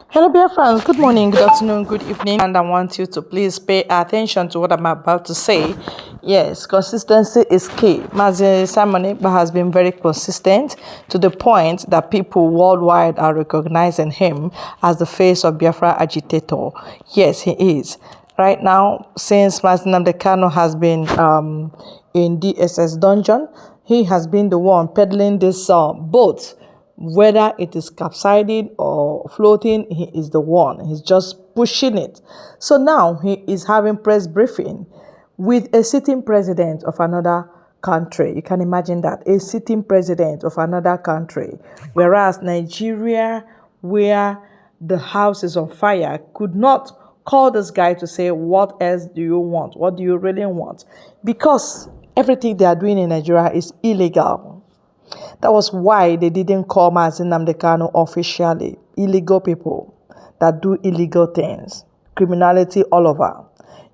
Hello, dear friends. Good morning, good afternoon, good evening, and I want you to please pay attention to what I'm about to say. Yes, consistency is key. Mazi Simon Ekpa has been very consistent to the point that people worldwide are recognizing him as the face of Biafra agitator. Yes, he is. Right now, since Mazi Nnamdi Kanu has been in DSS dungeon, he has been the one peddling this boat, whether it is capsizing or floating. He is the one. He's just pushing it. So now he is having press briefing with a sitting president of another country. You can imagine that, a sitting president of another country, whereas Nigeria, where the house is on fire, could not call this guy to say, what else do you want? What do you really want? Because everything they are doing in Nigeria is illegal. That was why they didn't call Mazi Nnamdi Kanu officially. Illegal people that do illegal things. Criminality all over.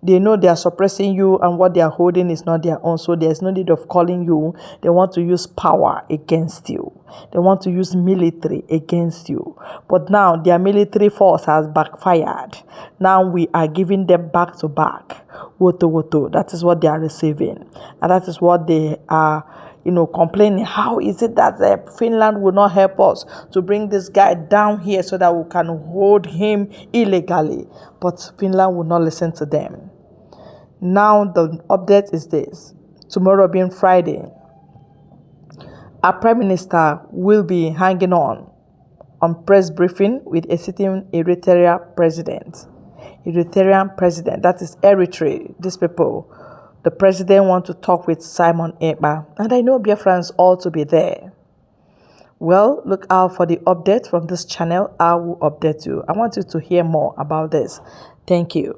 They know they are suppressing you and what they are holding is not their own. So there's no need of calling you. They want to use power against you. They want to use military against you. But now their military force has backfired. Now we are giving them back to back. Woto woto. That is what they are receiving. And that is what they are complaining. How is it that Finland will not help us to bring this guy down here so that we can hold him illegally? But Finland will not listen to them. Now the update is this. Tomorrow being Friday, our Prime Minister will be hanging on press briefing with a sitting Eritrea president. Eritrean president, that is Eritrea. These people, the president wants to talk with Simon Ekpa, and I know Biafrans ought to be there. Well, look out for the update from this channel. I will update you. I want you to hear more about this. Thank you.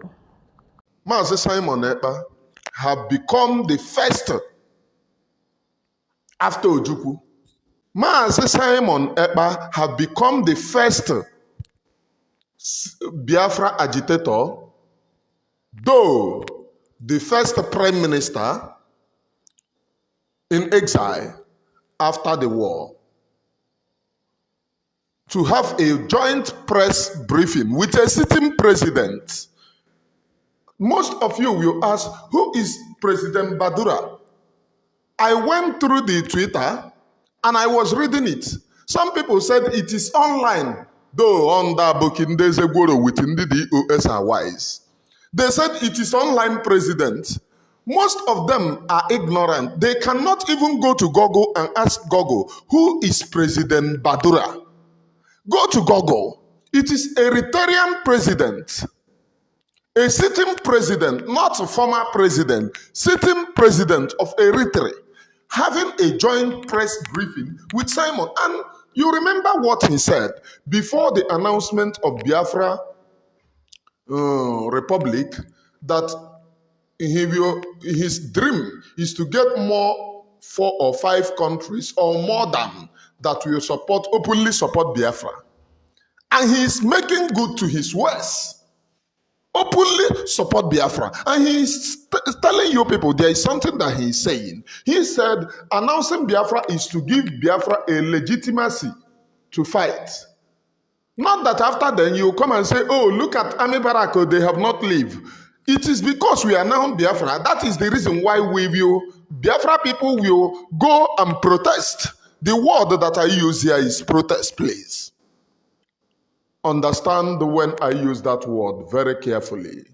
Mazi Simon Ekpa have become the first after Ojukwu. Mazi Simon Ekpa have become the first Biafra agitator, though the first prime minister in exile after the war, to have a joint press briefing with a sitting president. Most of you will ask, who is President Badura? I went through the Twitter and I was reading it. Some people said it is online, though under Bokindezegoro with the DOS are wise. They said it is online president. Most of them are ignorant. They cannot even go to Google and ask Google, who is President Badura? Go to Google. It is Eritrean president. A sitting president, not a former president, sitting president of Eritrea, having a joint press briefing with Simon. And you remember what he said before the announcement of Biafra Republic, that his dream is to get more 4 or 5 countries or more than that will openly support Biafra. And he is making good to his words. Openly support Biafra. And he is telling you people there is something that he is saying. He said announcing Biafra is to give Biafra a legitimacy to fight. Not that after then you come and say, oh, look at Army Barako, they have not leave. It is because we announced Biafra. That is the reason why Biafra people will go and protest. The word that I use here is protest, please. Understand when I use that word very carefully.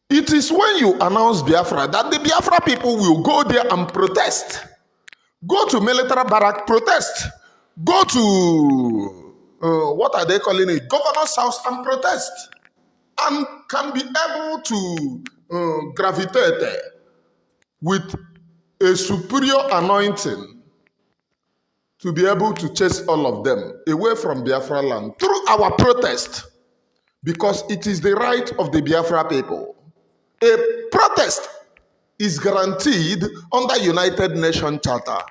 It is when you announce Biafra that the Biafra people will go there and protest. Go to military barrack, protest. Go to, what are they calling it? Governor's house and protest. And can be able to gravitate with a superior anointing to be able to chase all of them away from Biafra land through our protest, because it is the right of the Biafra people. A protest is guaranteed under United Nations Charter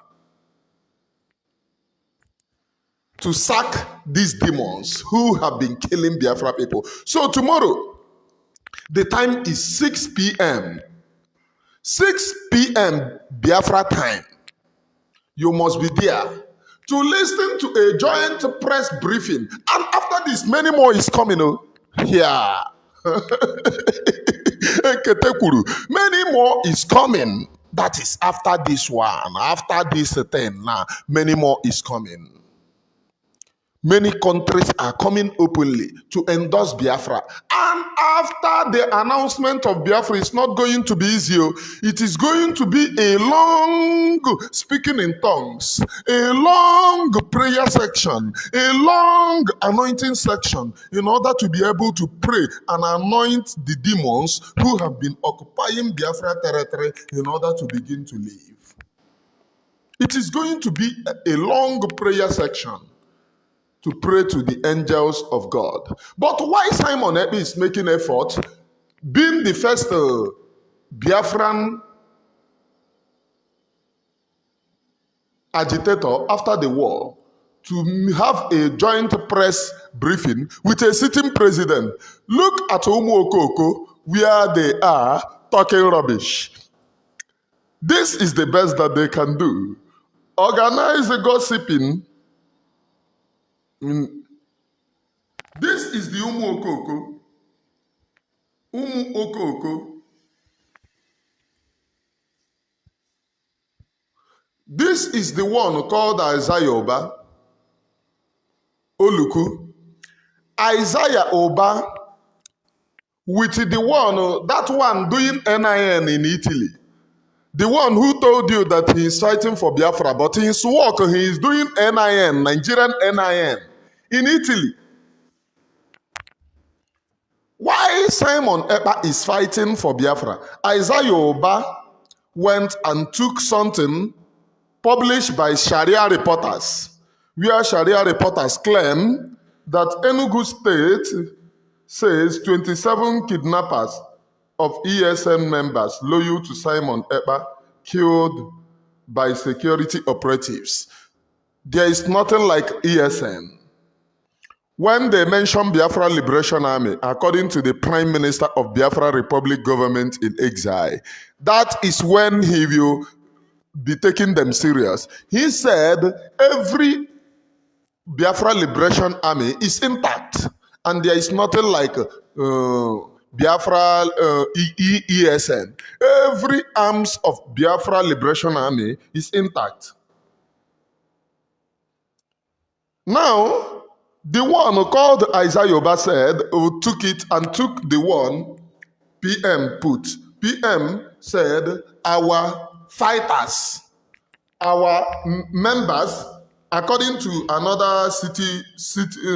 to sack these demons who have been killing Biafra people. So tomorrow, the time is 6 p.m. 6 p.m. Biafra time. You must be there. to listen to a joint press briefing. And after this, many more is coming. Oh, yeah. Many more is coming. That is after this one. After this thing, now many more is coming. Many countries are coming openly to endorse Biafra. And after the announcement of Biafra, it's not going to be easy. It is going to be a long speaking in tongues, a long prayer section, a long anointing section in order to be able to pray and anoint the demons who have been occupying Biafra territory in order to begin to leave. It is going to be a long prayer section to pray to the angels of God. But why Simon Ekpa is making effort, being the first Biafran agitator after the war, to have a joint press briefing with a sitting president. Look at Umu Okoko, where they are talking rubbish. This is the best that they can do. Organize the gossiping. This is the Umu Okoko. Umu Okoko. This is the one called Isaiah Oba. Oluku. Isaiah Oba with the one, that one doing NIN in Italy. The one who told you that he is fighting for Biafra, but in his work he is doing NIN, Nigerian NIN, in Italy. Why Simon Ekpa is fighting for Biafra? Isaiah Oba went and took something published by Sharia reporters, where Sharia reporters claim that Enugu State says 27 kidnappers of ESN members loyal to Simon Ekpa killed by security operatives. There is nothing like ESN. When they mention Biafra Liberation Army, according to the Prime Minister of Biafra Republic government in exile, that is when he will be taking them serious. He said every Biafra Liberation Army is intact, and there is nothing like Biafra ESN. Every arms of Biafra Liberation Army is intact. Now, the one called Isaiah Oba said, took it and took the one PM put. PM said, our fighters, our members, according to another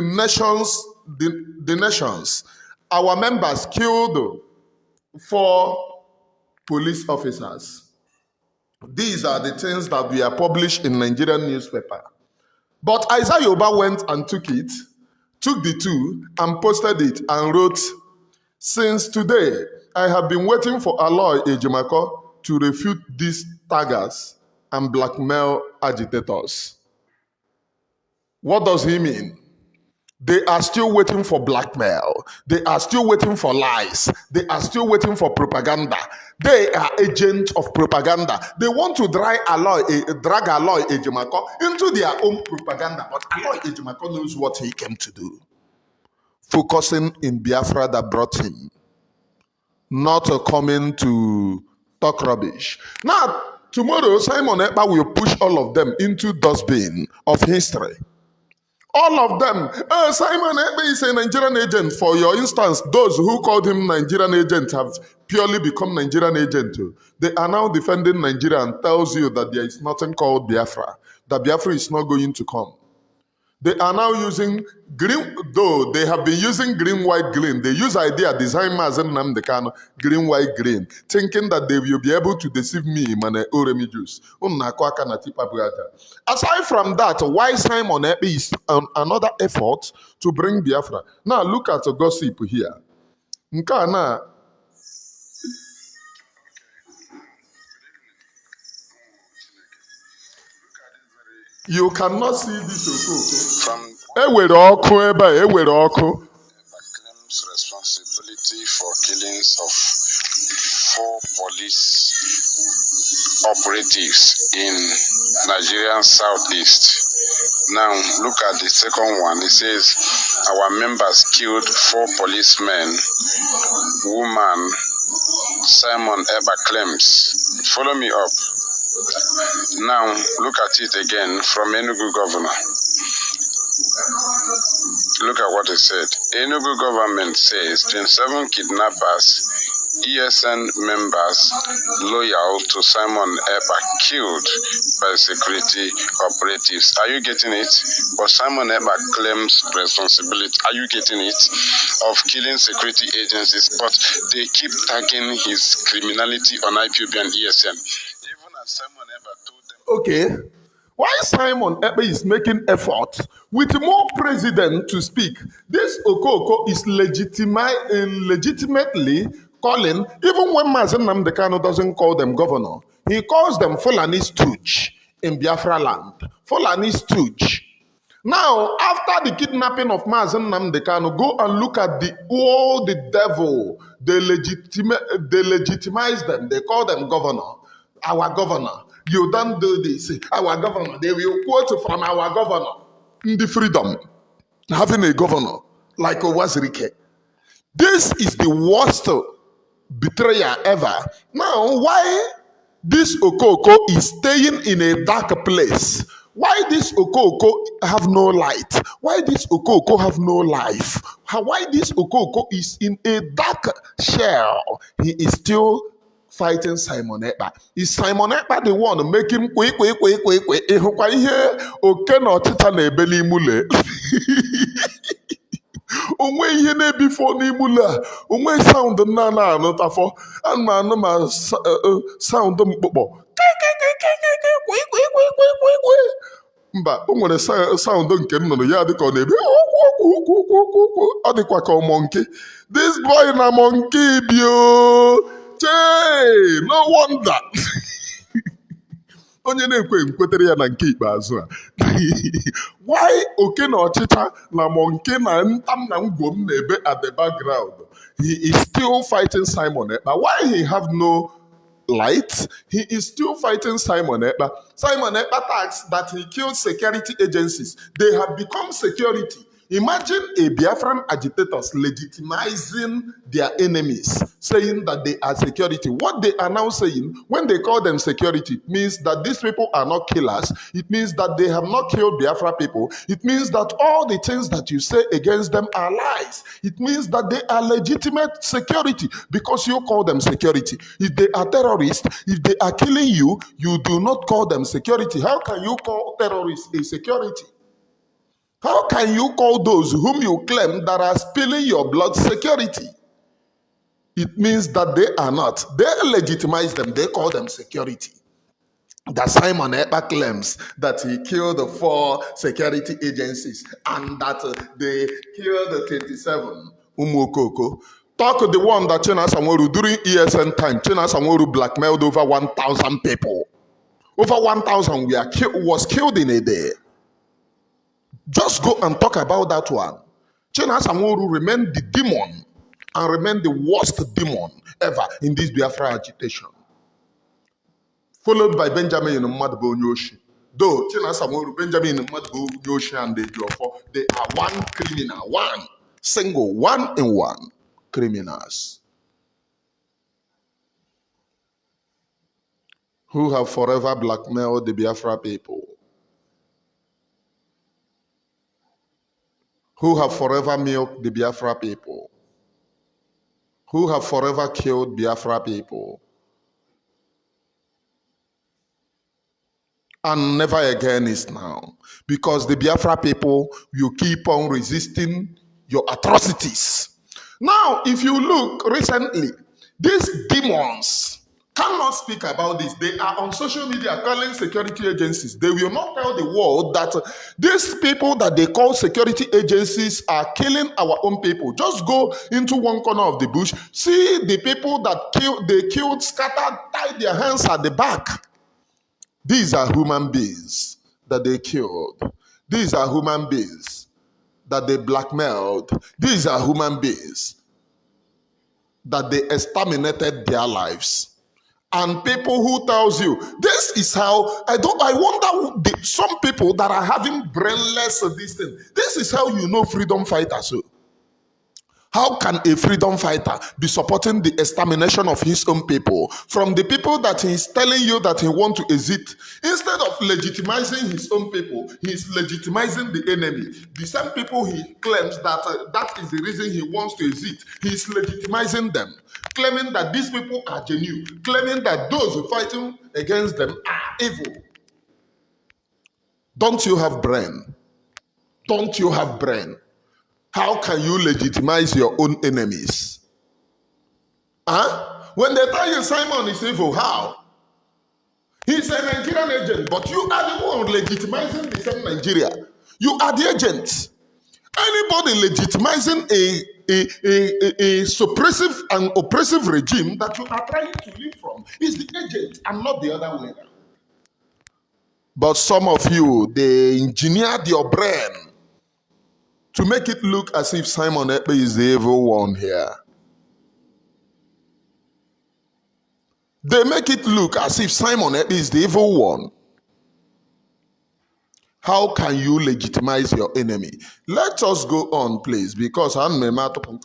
nations, the nations, our members killed 4 police officers. These are the things that we are published in Nigerian newspaper. But Isaiah Oba went and took it, took the 2 and posted it and wrote, since today, I have been waiting for Aloy Ejimako to refute these taggers and blackmail agitators. What does he mean? They are still waiting for blackmail. They are still waiting for lies. They are still waiting for propaganda. They are agents of propaganda. They want to drag Aloy Ejimako into their own propaganda. But Aloy Ejimako knows what he came to do. Focusing in Biafra that brought him. Not coming to talk rubbish. Now, tomorrow, Simon Ekpa will push all of them into dustbin of history. All of them. Simon Ekpa is a Nigerian agent. For your instance, those who called him Nigerian agent have purely become Nigerian agent. They are now defending Nigeria and tells you that there is nothing called Biafra. That Biafra is not going to come. They are now using green, though they have been using green, white, green. They use idea, design Mazen Namdekano, green, white, green, thinking that they will be able to deceive me, Mane Oremi Juice. Aside from that, why Simon Ekpa is another effort to bring Biafra. Now look at the gossip here. Nkana. You cannot see this. From claims responsibility for killings of 4 police operatives in Nigerian southeast. Now, look at the second one. It says, our members killed 4 policemen, woman, Simon Ekpa claims. Follow me up. Now, look at it again from Enugu governor. Look at what it said. Enugu government says 27 kidnappers, ESN members loyal to Simon Ekpa killed by security operatives. Are you getting it? But Simon Ekpa claims responsibility. Are you getting it? Of killing security agencies, but they keep tagging his criminality on IPOB and ESN. Even as Simon Ekpa told them. Okay. Why Simon Ekpa is making effort with more president to speak? This Okoko is legitimately calling, even when Mazen Namdekano doesn't call them governor, he calls them Fulani stooge in Biafra land. Fulani stooge. Now, after the kidnapping of Mazen Namdekano, go and look at the devil. They legitimize them. They call them governor. Our governor. You don't do this. Our governor. They will quote from our governor. In the freedom. Having a governor like Owazirike. This is the worst betrayer ever. Now, why this Okoko is staying in a dark place? Why this Okoko have no light? Why this Okoko have no life? Why this Okoko is in a dark shell? He is still fighting Simon Ekpa. Is Simon Ekpa the one making kwe? Ịhụkwa ihe oke na ọchịcha na-ebe n'imule? Onwe ihe na-ebifo n'imule a, onwe sound na na-anụtafọ, a na-anụ ma sound mkpụkpọ. Mba, o nwere sound nke nnụnụ ya dịka ọ na-ebe ọ dịkwa ka monkey. This boy na monkey bio. Chee, no wonder. Onye na-ekwe nkwetere ya na nke ikpeazụ a. Why oke na ọchịcha na monkey na ntam na ngwom na-ebe at the background? He is still fighting Simon Ekpa. Why he have no light? He is still fighting Simon Ekpa. Simon Ekpa tags that he killed security agencies. They have become security. Imagine a Biafran agitators legitimizing their enemies, saying that they are security. What they are now saying, when they call them security, means that these people are not killers. It means that they have not killed Biafra people. It means that all the things that you say against them are lies. It means that they are legitimate security because you call them security. If they are terrorists, if they are killing you, you do not call them security. How can you call terrorists a security? How can you call those whom you claim that are spilling your blood security? It means that they are not. They legitimize them. They call them security. That Simon Ekpa claims that he killed the 4 security agencies and that they killed the 27 Umokoko. Talk to the one that Chena Samoru during ESN time. Chena Samoru blackmailed over 1,000 people. Over 1,000 was killed in a day. Just go and talk about that one. Chena Samoru remained the demon and remained the worst demon ever in this Biafra agitation. Followed by Benjamin Mmadụ Onyeoshi. Though Chena Samoru, Benjamin Mmadụ Onyeoshi and they are one criminal, one single, one in one criminals who have forever blackmailed the Biafra people, who have forever milked the Biafra people, who have forever killed Biafra people, and never again is now. Because the Biafra people, you keep on resisting your atrocities. Now, if you look recently, these demons cannot speak about this. They are on social media calling security agencies. They will not tell the world that these people that they call security agencies are killing our own people. Just go into one corner of the bush, see the people that they killed, scattered, tied their hands at the back. These are human beings that they killed. These are human beings that they blackmailed. These are human beings that they exterminated their lives. And people who tells you, this is how, I wonder, some people that are having brainless this thing, this is how you know freedom fighters. So how can a freedom fighter be supporting the extermination of his own people from the people that he's telling you that he wants to exit? Instead of legitimizing his own people, he's legitimizing the enemy. The same people he claims that that is the reason he wants to exit, he's legitimizing them, claiming that these people are genuine, claiming that those fighting against them are evil. Don't you have brain? Don't you have brain? How can you legitimize your own enemies? Huh? When they tell you Simon is evil, how? He's a Nigerian agent, but you are the one legitimizing the same Nigeria. You are the agent. Anybody legitimizing a suppressive and oppressive regime that you are trying to live from is the agent and not the other way around. But some of you, they engineered your brain to make it look as if Simon Ekpa is the evil one here. They make it look as if Simon Ekpa is the evil one. How can you legitimize your enemy? Let us go on, please, because I'm a matter of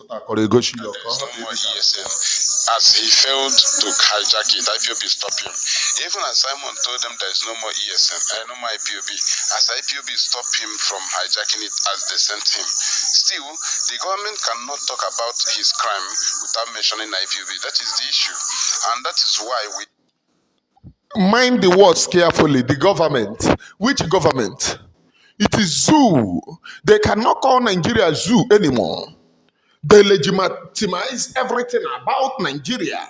as he failed to hijack it, IPOB stopped him. Even as Simon told them there is no more ESN, no more IPOB, as IPOB stopped him from hijacking it as they sent him. Still, the government cannot talk about his crime without mentioning IPOB. That is the issue. And that is why we... Mind the words carefully. The government. Which government? It is zoo. They cannot call Nigeria zoo anymore. They legitimize everything about Nigeria.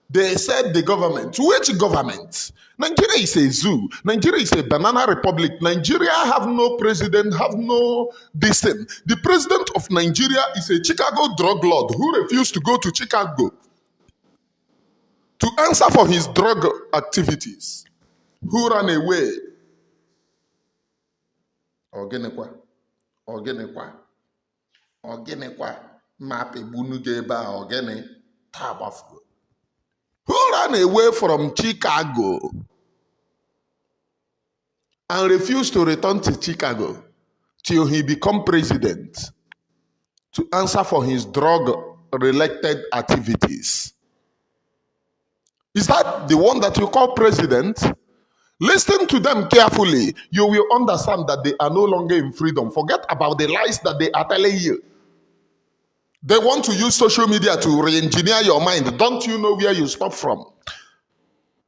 They said the government. Which government? Nigeria is a zoo. Nigeria is a banana republic. Nigeria have no president, have no this thing. The president of Nigeria is a Chicago drug lord who refused to go to Chicago to answer for his drug activities, who ran away. Ogenekwa, Ogenekwa, Ogenekwa, Mape Bunugeba, Ogene, Tabafu. Who ran away from Chicago and refused to return to Chicago till he become president to answer for his drug-related activities. Is that the one that you call president? Listen to them carefully. You will understand that they are no longer in freedom. Forget about the lies that they are telling you. They want to use social media to re-engineer your mind. Don't you know where you stop from?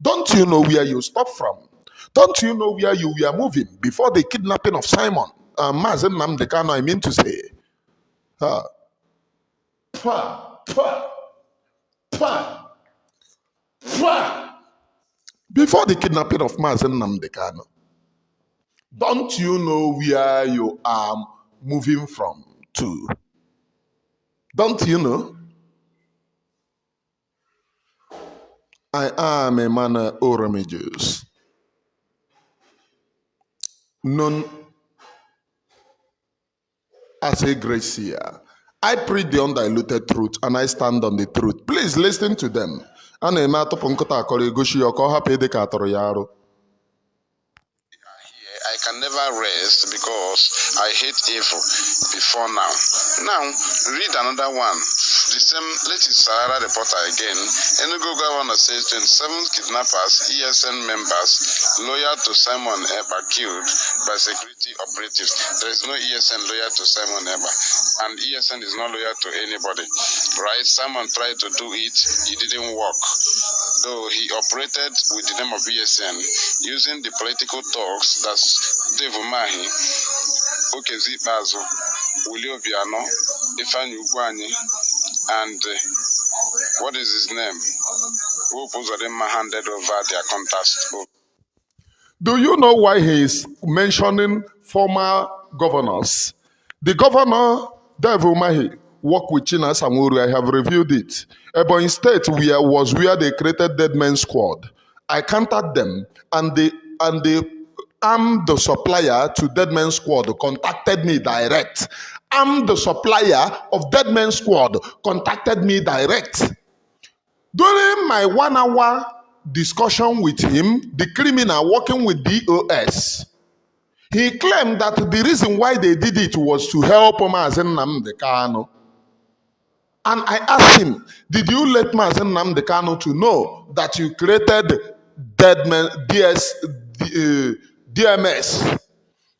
Don't you know where you stop from? Don't you know where you were moving before the kidnapping of Simon? Mazen Namdekano, I mean to say. Before the kidnapping of Mazen Namdekano. Don't you know where you are moving from to? Don't you know? I am a man of Oramages, known as a great seer. I preach the undiluted truth and I stand on the truth. Please listen to them. I can never rest because I hate evil before now. Now, read another one. The same latest Sahara reporter again. Enugu governor says 27 kidnappers, ESN members, loyal to Simon Ekpa killed by security operatives. There is no ESN loyal to Simon Ekpa, and ESN is not loyal to anybody. Right? Simon tried to do it, it didn't work. Though he operated with the name of ESN, using the political talks that Dave Umahi, Okezi Bazo, Willie Obiano, Ifeanyi Ugwuanyi, and what is his name? Who Uzodimma handed over their contacts. Do you know why he is mentioning former governors? The governor, Dave Umahi, worked with China Samuru. I have reviewed it. Ebonyi State was where they created Dead Men Squad. I counted them, and the supplier to Dead Men Squad contacted me direct. The supplier of Dead Men Squad contacted me direct. During my 1 hour discussion with him, the criminal working with DOS. He claimed that the reason why they did it was to help Mazen Nnamdi Kanu. And I asked him, did you let Mazen Nnamdi Kanu to know that you created DMS?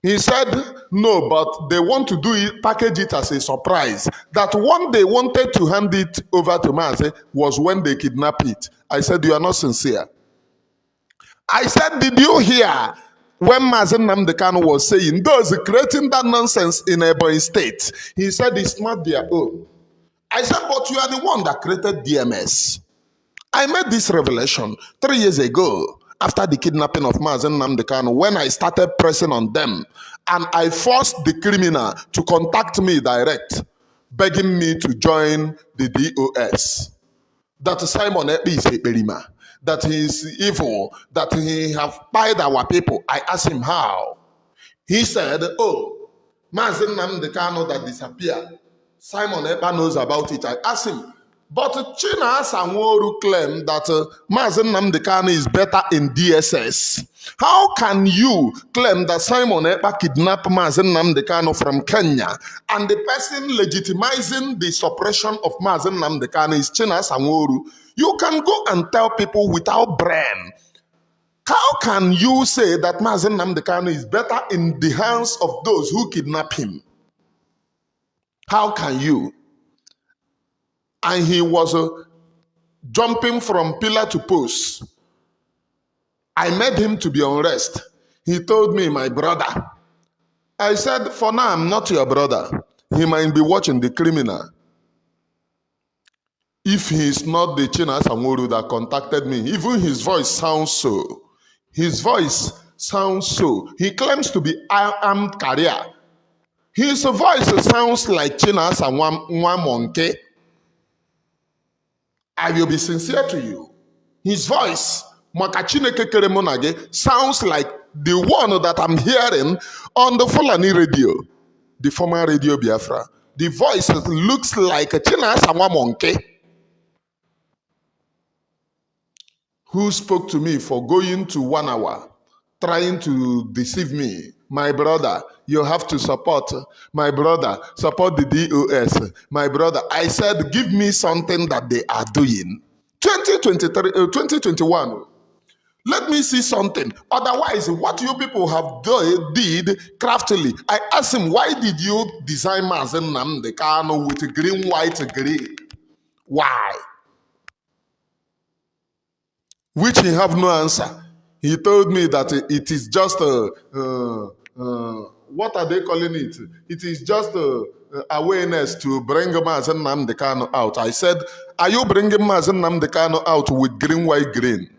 He said, no, but they want to do it, package it as a surprise. That one they wanted to hand it over to Mazen was when they kidnapped it. I said, you are not sincere. I said, did you hear when Mazen Nnamdi Kanu was saying, those creating that nonsense in Ebonyi State? He said, it's not their own. I said, but you are the one that created DMS. I made this revelation 3 years ago after the kidnapping of Mazen Nnamdi Kanu, when I started pressing on them and I forced the criminal to contact me direct, begging me to join the DOS. That Simon Ekpa is a Berima, that he is evil, that he have spied our people. I asked him how. He said, oh, Mazen Nnamdi Kanu that disappeared. Simon Ekpa knows about it. I asked him, but China Sanworu claimed that Mazen Nnamdi Kanu is better in DSS. How can you claim that Simon Ekpa kidnapped Mazen Nnamdi Kanu from Kenya and the person legitimizing the suppression of Mazen Nnamdi Kanu is China Sanworu? You can go and tell people without brain. How can you say that Mazen Nnamdi Kanu is better in the hands of those who kidnap him? How can you? And he was jumping from pillar to post. I made him to be on rest. He told me, my brother. I said, for now, I'm not your brother. He might be watching the criminal. If he is not the China Sanworu that contacted me, even his voice sounds so. His voice sounds so. He claims to be armed career. His voice sounds like China Sanworu. I will be sincere to you. His voice, sounds like the one that I'm hearing on the Fulani radio, the former radio Biafra. The voice looks like a China Sanworu, who spoke to me for going to 1 hour, trying to deceive me. My brother, you have to support. My brother, support the DOS. My brother, I said, give me something that they are doing. 2021. Let me see something. Otherwise, what you people have did craftily. I asked him, why did you design Mazen Nnamdi Kanu with green, white, green? Why? Which he have no answer. He told me that it is just what are they calling it? It is just awareness to bring Mazen Nnamdi Kanu out. I said, are you bringing Mazen Nnamdi Kanu out with green, white, green?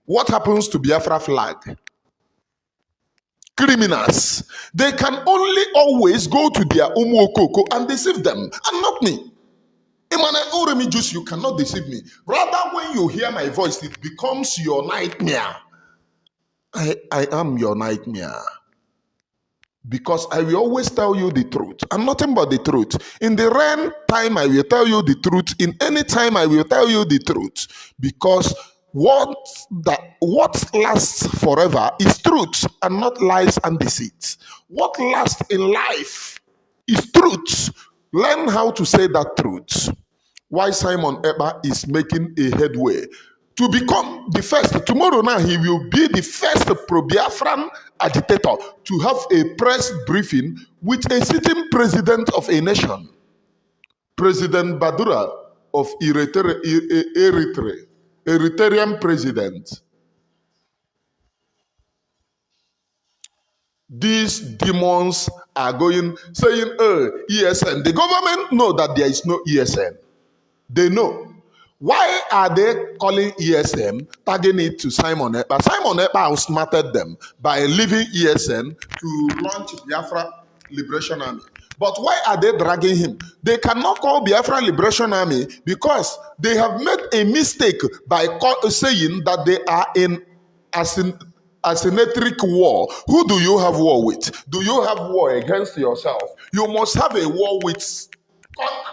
What happens to Biafra flag? Criminals. They can only always go to their Umuokoko and deceive them, and not me. Emmanuel Oremi Juice, you cannot deceive me. Rather, when you hear my voice, it becomes your nightmare. I am your nightmare. Because I will always tell you the truth. I'm nothing but the truth. In the rain time, I will tell you the truth. In any time, I will tell you the truth. Because what lasts forever is truth and not lies and deceit. What lasts in life is truth. Learn how to say that truth. Why Simon Ekpa is making a headway to become the first. Tomorrow now, he will be the first pro-Biafran agitator to have a press briefing with a sitting president of a nation. President Badura of Eritrea, Eritrean president. These demons are going, saying, ESN. The government know that there is no ESN. They know. Why are they calling ESN, tagging it to Simon Ekpa? Simon Ekpa outsmarted them by leaving ESN to launch Biafra Liberation Army. But why are they dragging him? They cannot call Biafra Liberation Army because they have made a mistake by saying that they are in asymmetric war. Who do you have war with? Do you have war against yourself? You must have a war with country.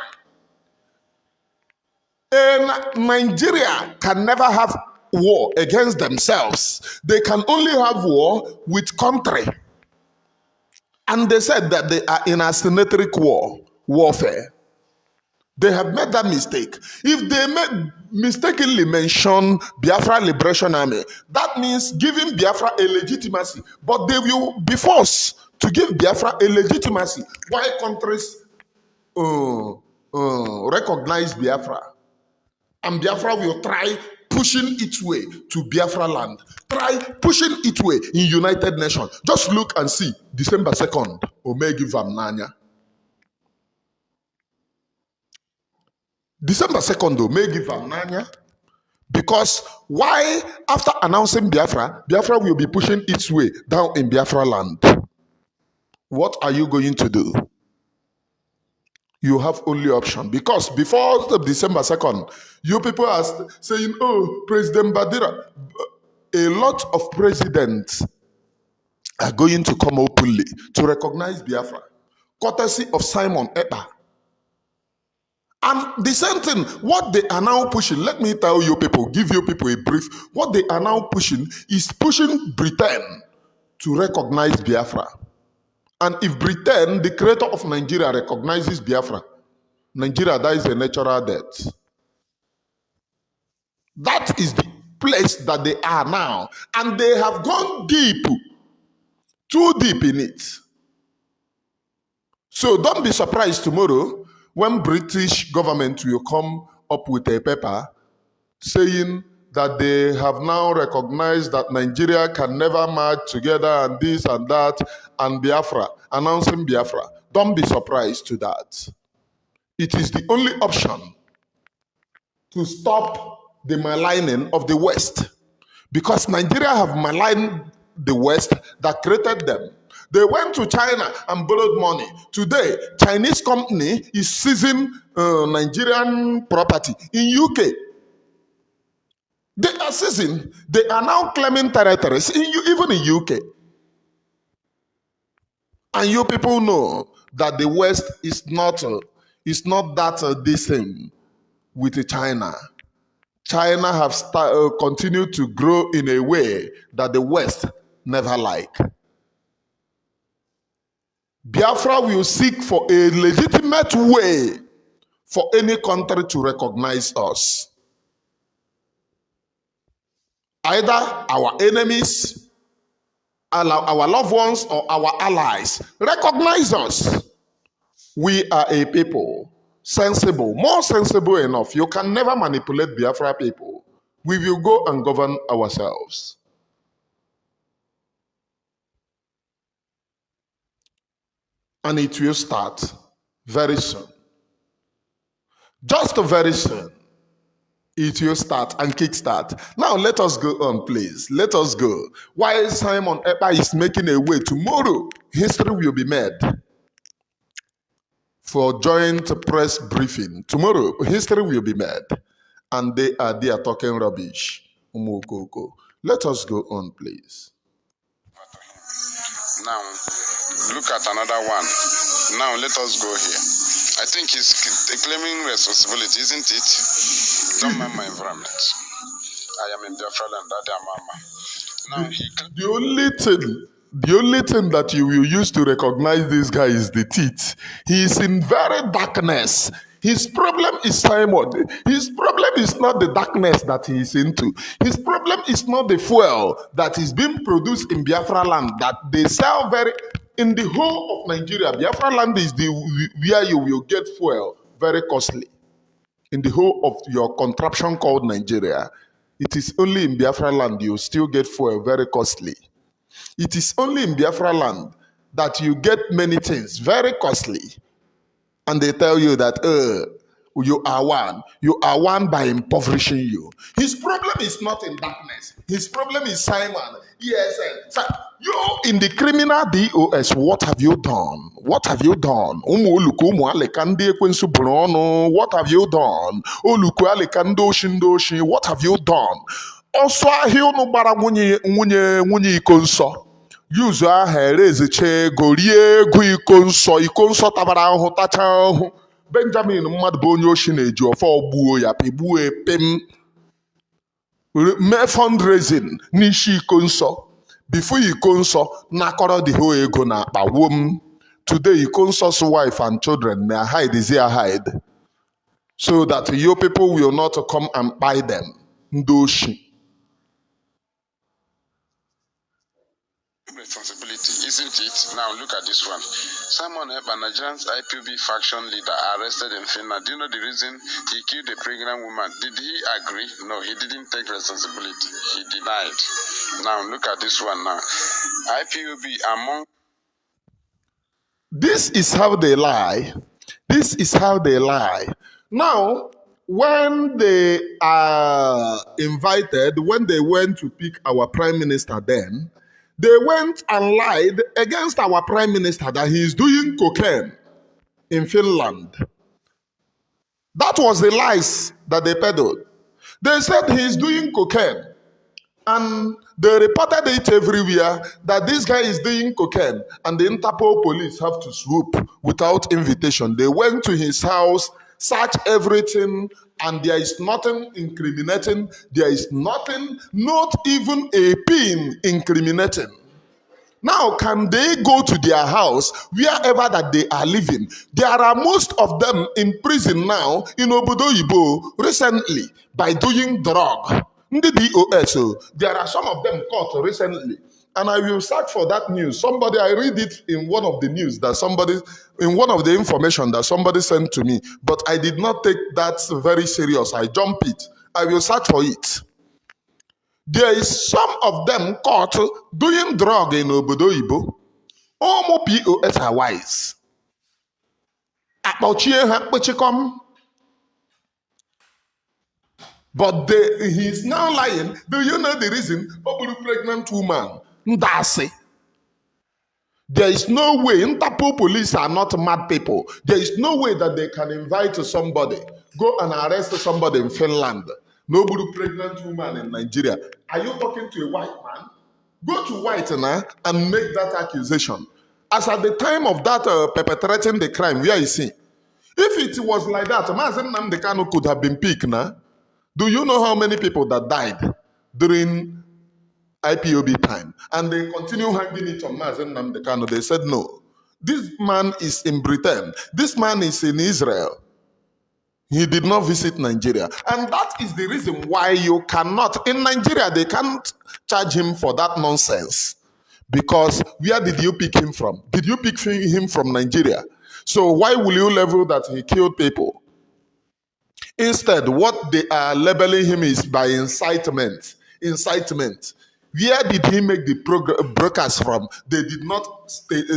And Nigeria can never have war against themselves. They can only have war with country. And they said that they are in asymmetric warfare. They have made that mistake. If they mistakenly mention Biafra Liberation Army, that means giving Biafra a legitimacy. But they will be forced to give Biafra a legitimacy. Why countries recognize Biafra? And Biafra will try pushing its way to Biafra land. Try pushing its way in United Nations. Just look and see. December 2nd, Omegi Vamnanya. December 2nd, Omegi Vamnanya. Because why, after announcing Biafra, Biafra will be pushing its way down in Biafra land? What are you going to do? You have only option. Because before the December 2nd, you people are saying, oh, President Badira. A lot of presidents are going to come openly to recognize Biafra, courtesy of Simon Ekpa. And the same thing, what they are now pushing, let me tell you people, give you people a brief, what they are now pushing is pushing Britain to recognize Biafra. And if Britain, the creator of Nigeria, recognizes Biafra, Nigeria dies a natural death. That is the place that they are now. And they have gone deep, too deep in it. So don't be surprised tomorrow when British government will come up with a paper saying that they have now recognized that Nigeria can never march together and this and that, and Biafra, announcing Biafra. Don't be surprised to that. It is the only option to stop the maligning of the West. Because Nigeria have maligned the West that created them. They went to China and borrowed money. Today, Chinese company is seizing Nigerian property in UK. They are seizing. They are now claiming territories, even in UK. And you people know that the West is not that decent with China. China have continued to grow in a way that the West never like. Biafra will seek for a legitimate way for any country to recognize us. Either our enemies, our loved ones, or our allies recognize us. We are a people, sensible, more sensible enough. You can never manipulate Biafra people. We will go and govern ourselves. And it will start very soon. Just very soon. It will start and kickstart. Now let us go on, please. Let us go. While Simon Ekpa is making a way, tomorrow history will be made for joint press briefing. Tomorrow history will be made. And they are there talking rubbish. Let us go on, please. Now, look at another one. Now, let us go here. I think he's claiming responsibility, isn't it? Don't mind my environment. I am in Biafra land, Mama. Now, the only thing that you will use to recognize this guy is the teeth. He is in very darkness. His problem is Simon. His problem is not the darkness that he is into. His problem is not the fuel that is being produced in Biafra land that they sell in the whole of Nigeria. Biafra land is where you will get fuel very costly. In the whole of your contraption called Nigeria, it is only in Biafra land you still get fuel very costly. It is only in Biafra land that you get many things very costly. And they tell you that you are one. You are one by impoverishing you. His problem is not in darkness. His problem is Simon. Yes, sir. You in the criminal DOS, what have you done? What have you done? What have you done? What have you done? Also, nwunye iko nsọ. Yuzu aha ereziche gorie ego iko nsọ tabara ahụ tacha ahụ. Benjamin mmadụ bụ onye oshi na-eji ọfọ gbuo ya pigbuo epem. mee fundraising n'ishi iko nsọ. Before iko nsọ nakọrọ the whole ego na akpa wom. Today iko nsọ's wife and children may hide is here hide. So that your people will not come and buy them. Ndoshi. Responsibility, isn't it? Now look at this one. Simon Ekpa, Nigerian's IPOB faction leader, arrested in Finland. Do you know the reason he killed a pregnant woman? Did he agree? No, he didn't take responsibility. He denied. Now look at this one now. IPOB among... This is how they lie. This is how they lie. Now, when they are invited, when they went to pick our prime minister then, they went and lied against our prime minister that he is doing cocaine in Finland. That was the lies that they peddled. They said he is doing cocaine. And they reported it everywhere that this guy is doing cocaine, and the Interpol police have to swoop without invitation. They went to his house, searched everything, and there is nothing incriminating. There is nothing, not even a pin incriminating. Now, can they go to their house, wherever that they are living? There are most of them in prison now in Obodo Ibo recently by doing drug. The DOS, there are some of them caught recently. And I will search for that news. I read it in one of the news that in one of the information that somebody sent to me, but I did not take that very serious. I jump it. I will search for it. There is some of them caught doing drug in Obodo Ibo. Omo POS are wise. But he's now lying. Do you know the reason? Obulu pregnant woman. Ndase. There is no way. Interpol police are not mad people. There is no way that they can invite somebody, go and arrest somebody in Finland. Nobody pregnant woman in Nigeria. Are you talking to a white man? Go to white now and make that accusation. As at the time of that perpetrating the crime, where is he? If it was like that, Mazen Nnamdi Kanu could have been picked now. Do you know how many people that died during IPOB time? And they continue hanging it on Mazen Nnamdi Kanu. They said no. This man is in Britain. This man is in Israel. He did not visit Nigeria. And that is the reason why you cannot, in Nigeria, they can't charge him for that nonsense. Because where did you pick him from? Did you pick him from Nigeria? So why will you level that he killed people? Instead, what they are labeling him is by incitement. Incitement. Where did he make the broadcast from? They did not state,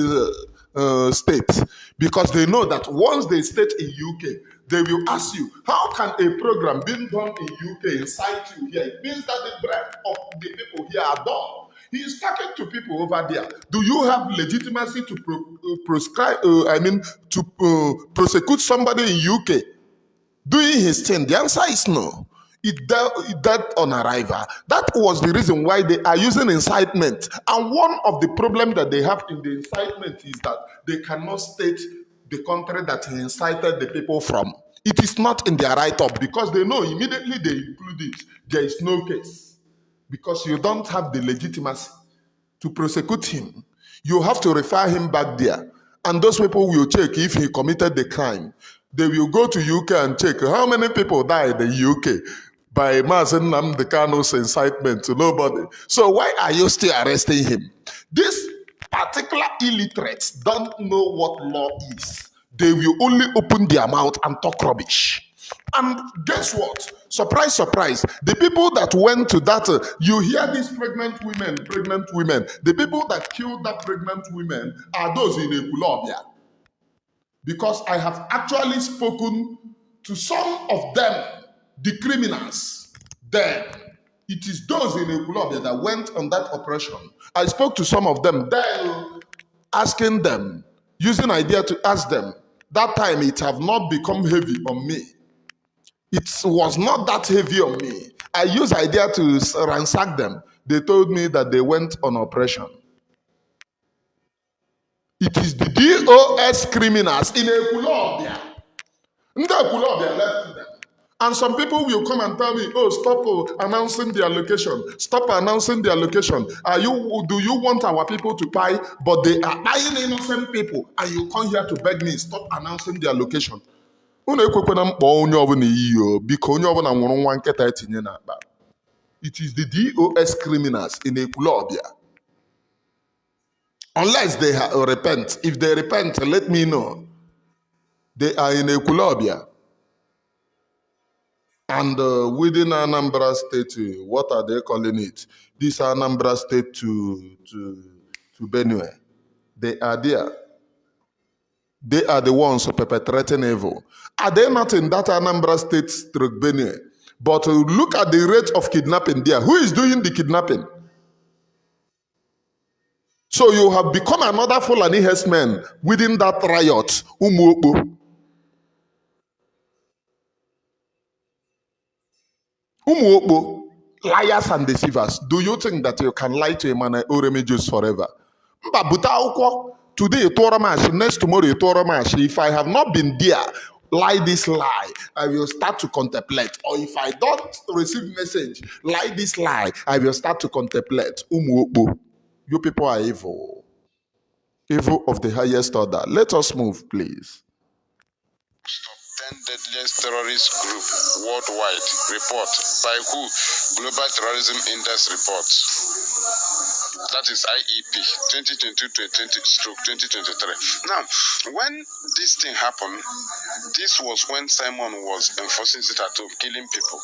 because they know that once they state in UK, they will ask you, how can a program being done in UK incite you here? It means that the breath of the people here are done. He is talking to people over there. Do you have legitimacy to prosecute somebody in UK doing his thing? The answer is no. It died on arrival. That was the reason why they are using incitement. And one of the problems that they have in the incitement is that they cannot state the country that he incited the people from. It is not in their write-up because they know immediately they include it. There is no case because you don't have the legitimacy to prosecute him. You have to refer him back there. And those people will check if he committed the crime. They will go to UK and check how many people died in UK by Mazen Nnamdi Kanu's incitement to nobody. So why are you still arresting him? These particular illiterates don't know what law is. They will only open their mouth and talk rubbish. And guess what? Surprise, surprise. The people that went to that, you hear these pregnant women. The people that killed that pregnant women are those in Ekulobia. Because I have actually spoken to some of them, the criminals. Then it is those in Ekulobia that went on that operation. I spoke to some of them, then asking them, using idea to ask them. That time it have not become heavy on me. It was not that heavy on me. I used idea to ransack them. They told me that they went on operation. It is the DOS criminals in Ekulobia. Ekulobia left them. And some people will come and tell me, oh, stop announcing their location. Stop announcing their location. Do you want our people to buy? But they are buying innocent people. And you come here to beg me, stop announcing their location. Unu ekwekwana mkpọ onye ọbụla iyi o, biko onye ọbụla nwụrụ nwa nkịta etinye n'akpa. It is the DOS criminals in Ekulobia. Unless they repent. If they repent, let me know. They are in Ekulobia. And within Anambra State, what are they calling it? This Anambra State to Benue. They are there. They are the ones perpetrating evil. Are they not in that Anambra State stroke Benue? But look at the rate of kidnapping there. Who is doing the kidnapping? So you have become another Fulani herdsman within that riot. Umuokbo, liars and deceivers. Do you think that you can lie to a man Oremijus forever? Today, next tomorrow, if I have not been there, lie this lie, I will start to contemplate. Or if I don't receive message, lie this lie, I will start to contemplate. Umuokbo, you people are evil. Evil of the highest order. Let us move, please. 10 deadliest terrorist group worldwide report by who? Global Terrorism Index report. That is IEP 2022-2023. Now, when this thing happened, this was when Simon was enforcing it at home, killing people,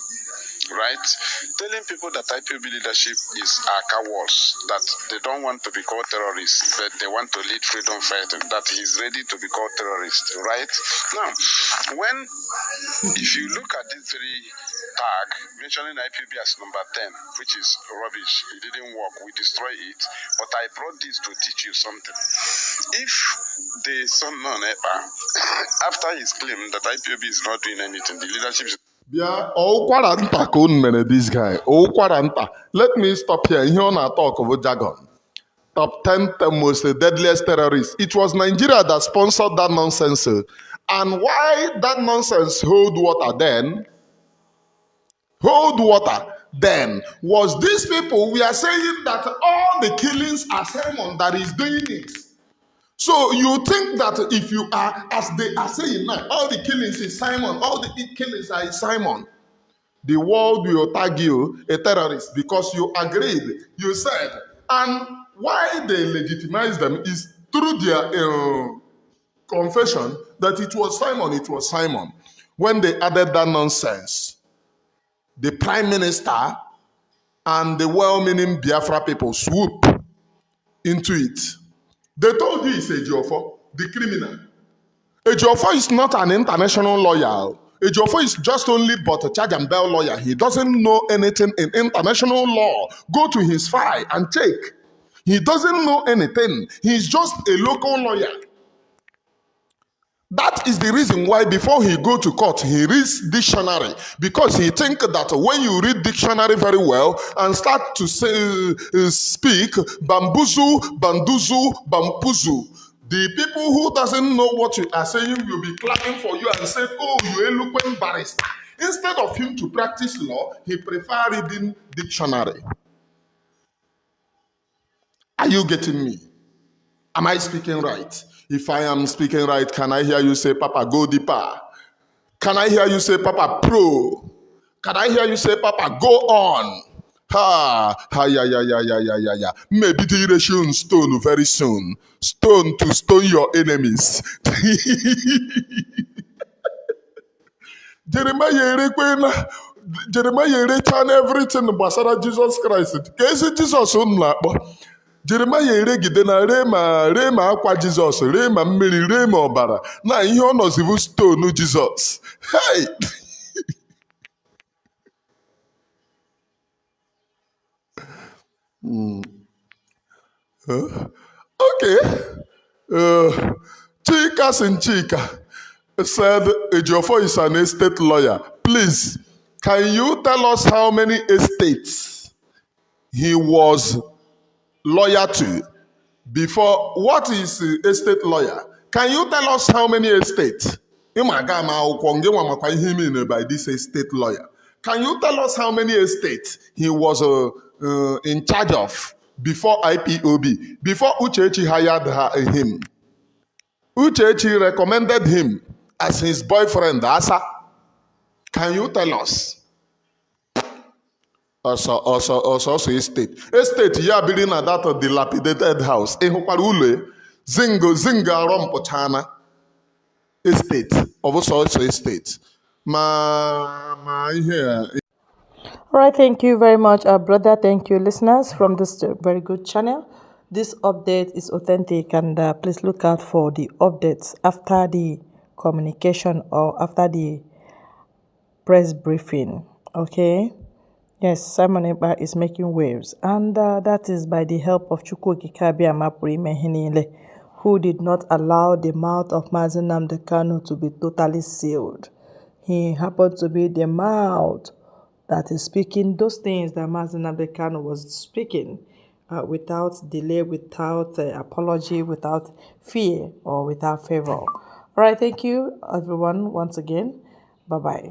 right? Telling people that IPOB leadership is cowards, that they don't want to be called terrorists, but they want to lead freedom fighting, that he's ready to be called terrorist, right? Now, if you look at this very tag mentioning IPOB as number 10, which is rubbish, it didn't work, we destroy it, but I brought this to teach you something. If the son non Ekpa, after his claim that IPOB is not doing anything, the leadership is This guy. Let me stop here. Here on our talk of jargon. Top 10 most deadliest terrorists. It was Nigeria that sponsored that nonsense. And why that nonsense hold water then? Was these people, we are saying that all the killings are Simon that is doing it. So you think that if you are, as they are saying now, all the killings is Simon, all the killings are Simon, the world will tag you a terrorist because you agreed, you said. And why they legitimize them is through their confession that it was Simon. When they added that nonsense, the prime minister and the well-meaning Biafra people swoop into it. They told you it's Ejiofor, the criminal. Ejiofor is not an international lawyer. Ejiofor is just only but a charge and bail lawyer. He doesn't know anything in international law. Go to his file and check. He doesn't know anything. He's just a local lawyer. That is the reason why before he go to court, he reads dictionary. Because he think that when you read dictionary very well and start to say, speak, bambuzu, banduzu, bampuzu, the people who doesn't know what you are saying will be clapping for you and say, oh, you eloquent barrister. Instead of him to practice law, he prefer reading dictionary. Are you getting me? Am I speaking right? If I am speaking right, can I hear you say, Papa, go deeper? Can I hear you say, Papa, pro? Can I hear you say, Papa, go on? Yeah. Maybe the direction stone very soon. Stone to stone your enemies. Jeremiah return everything basara Jesus Christ. Kesi Jesus unlakpo. Jeremiah eregide na rema akwa Jesus, rema mmiri, rema ọbara. Na ihe ọ nọzivu stone Jesus. Hey! Okay. Chika Sinchika said Ejiofor is an estate lawyer. Please, can you tell us how many estates he was lawyer to before? What is estate lawyer? Can you tell us how many estates? Ịmaga ma akwụkwọ nge nwa makwa ihe mean by this estate lawyer. Can you tell us how many estates he was in charge of before IPOB, before Uchechi hired him? Uchechi recommended him as his boyfriend, Asa. Can you tell us? Also estate. Estate ya biri na that dilapidated house. Ịhụkwara ụlọ zinga rompochana estate. Also estate. Here. All right, thank you very much, our brother. Thank you, listeners, from this very good channel. This update is authentic, and please look out for the updates after the communication or after the press briefing. Okay. Yes, Simon Ekpa is making waves, and that is by the help of Chukwuokike Mehinile, who did not allow the mouth of Mazi Nnamdi Kanu to be totally sealed. He happened to be the mouth that is speaking those things that Mazi Nnamdi Kanu was speaking without delay, without apology, without fear, or without favor. All right, thank you, everyone, once again. Bye-bye.